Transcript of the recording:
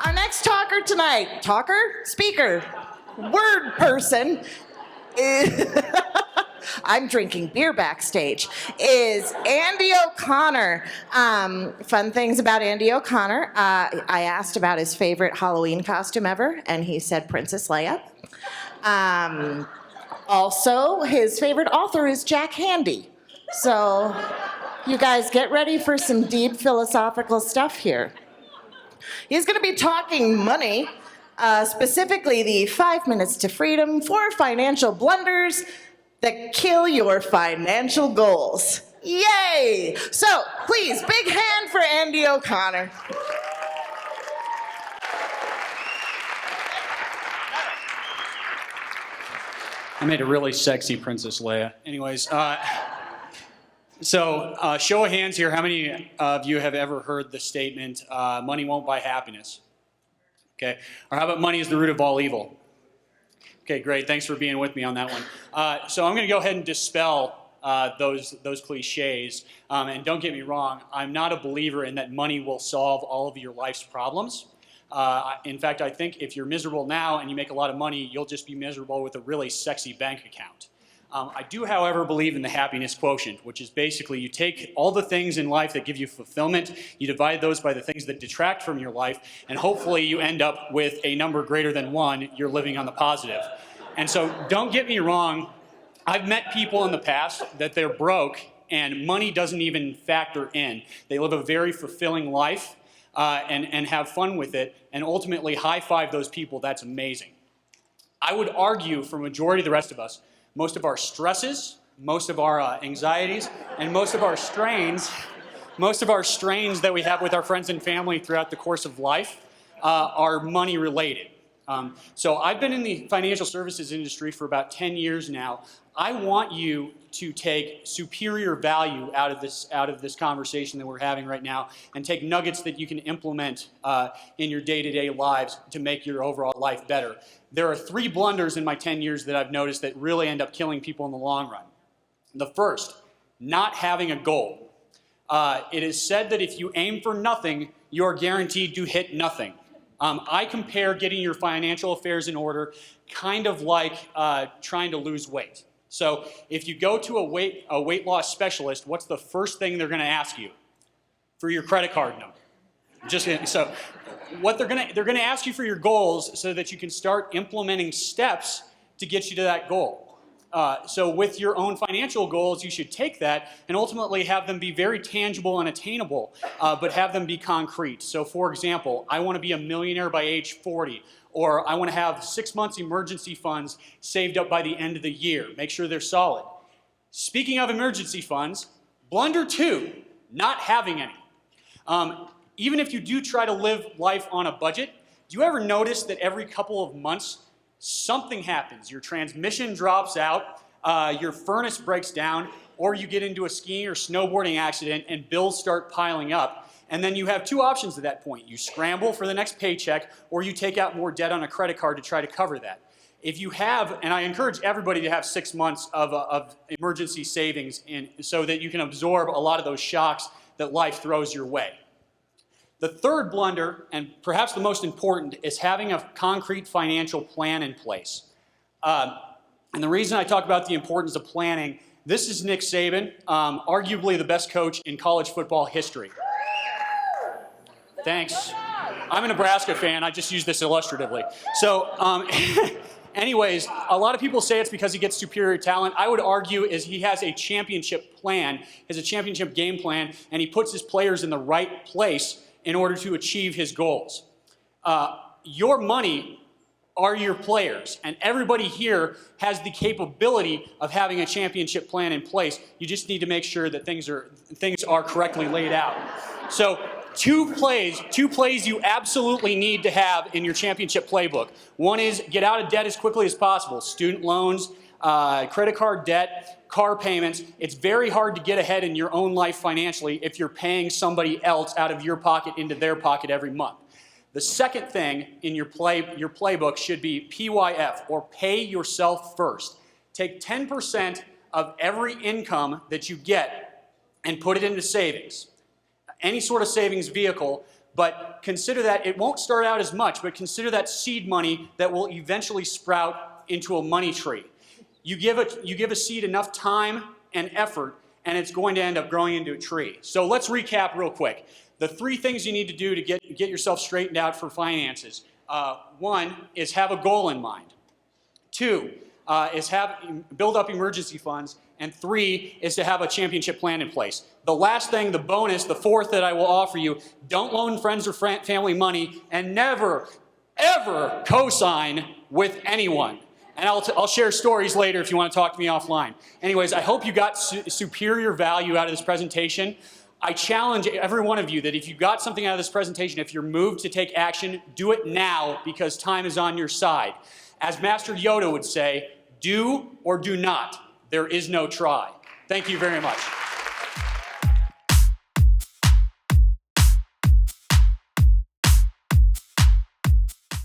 Our next talker tonight, speaker, word person, is I'm drinking beer backstage, is Andy O'Connor. Fun things about Andy O'Connor. I asked about his favorite Halloween costume ever, and he said Princess Leia. Also, his favorite author is Jack Handy. So you guys get ready for some deep philosophical stuff here. He's going to be talking money, specifically the 5 minutes to freedom, 4 financial blunders that kill your financial goals. Yay! So please, big hand for Andy O'Connor. I made a really sexy Princess Leia. Anyways, show of hands here. How many of you have ever heard the statement, money won't buy happiness? Okay. Or how about money is the root of all evil? Okay, great. Thanks for being with me on that one. So I'm going to go ahead and dispel those cliches. And don't get me wrong, I'm not a believer in that money will solve all of your life's problems. In fact, I think if you're miserable now and you make a lot of money, you'll just be miserable with a really sexy bank account. I do, however, believe in the happiness quotient, which is basically you take all the things in life that give you fulfillment, you divide those by the things that detract from your life, and hopefully you end up with a number greater than 1. You're living on the positive. And so don't get me wrong, I've met people in the past that they're broke and money doesn't even factor in. They live a very fulfilling life and have fun with it, and ultimately high-five those people. That's amazing. I would argue for a majority of the rest of us, most of our stresses, most of our anxieties, and most of our strains that we have with our friends and family throughout the course of life are money related. So I've been in the financial services industry for about 10 years now. I want you to take superior value out of this conversation that we're having right now and take nuggets that you can implement in your day-to-day lives to make your overall life better. There are 3 blunders in my 10 years that I've noticed that really end up killing people in the long run. The first, not having a goal. It is said that if you aim for nothing, you are guaranteed to hit nothing. I compare getting your financial affairs in order kind of like trying to lose weight. So if you go to a weight loss specialist, what's the first thing they're going to ask you? For your credit card number. So what they're going to ask you for your goals so that you can start implementing steps to get you to that goal. So with your own financial goals, you should take that and ultimately have them be very tangible and attainable, but have them be concrete. So for example, I want to be a millionaire by age 40, or I want to have 6 months emergency funds saved up by the end of the year. Make sure they're solid. Speaking of emergency funds, blunder 2, not having any. Even if you do try to live life on a budget, do you ever notice that every couple of months something happens? Your transmission drops out, your furnace breaks down, or you get into a skiing or snowboarding accident and bills start piling up. And then you have 2 options at that point. You scramble for the next paycheck, or you take out more debt on a credit card to try to cover that. If you have, and I encourage everybody to have 6 months of emergency savings so that you can absorb a lot of those shocks that life throws your way. The third blunder, and perhaps the most important, is having a concrete financial plan in place. And the reason I talk about the importance of planning, this is Nick Saban, arguably the best coach in college football history. Thanks. I'm a Nebraska fan. I just use this illustratively. So anyways, a lot of people say it's because he gets superior talent. I would argue is he has a championship plan, has a championship game plan, and he puts his players in the right place in order to achieve his goals. Your money are your players, and everybody here has the capability of having a championship plan in place. You just need to make sure that things are correctly laid out. So two plays you absolutely need to have in your championship playbook. One is get out of debt as quickly as possible. Student loans, credit card debt, car payments. It's very hard to get ahead in your own life financially if you're paying somebody else out of your pocket into their pocket every month. The second thing in your playbook should be PYF, or pay yourself first. Take 10% of every income that you get and put it into savings. Any sort of savings vehicle, But consider that it won't start out as much, but consider that seed money that will eventually sprout into a money tree. You give a seed enough time and effort, and it's going to end up growing into a tree. So let's recap real quick. The 3 things you need to do to get yourself straightened out for finances. 1 is have a goal in mind. 2 is build up emergency funds. And 3 is to have a championship plan in place. The last thing, the bonus, the 4th that I will offer you, don't loan friends or family money, and never, ever co-sign with anyone. And I'll share stories later if you want to talk to me offline. Anyways, I hope you got superior value out of this presentation. I challenge every one of you that if you got something out of this presentation, if you're moved to take action, do it now because time is on your side. As Master Yoda would say, do or do not. There is no try. Thank you very much.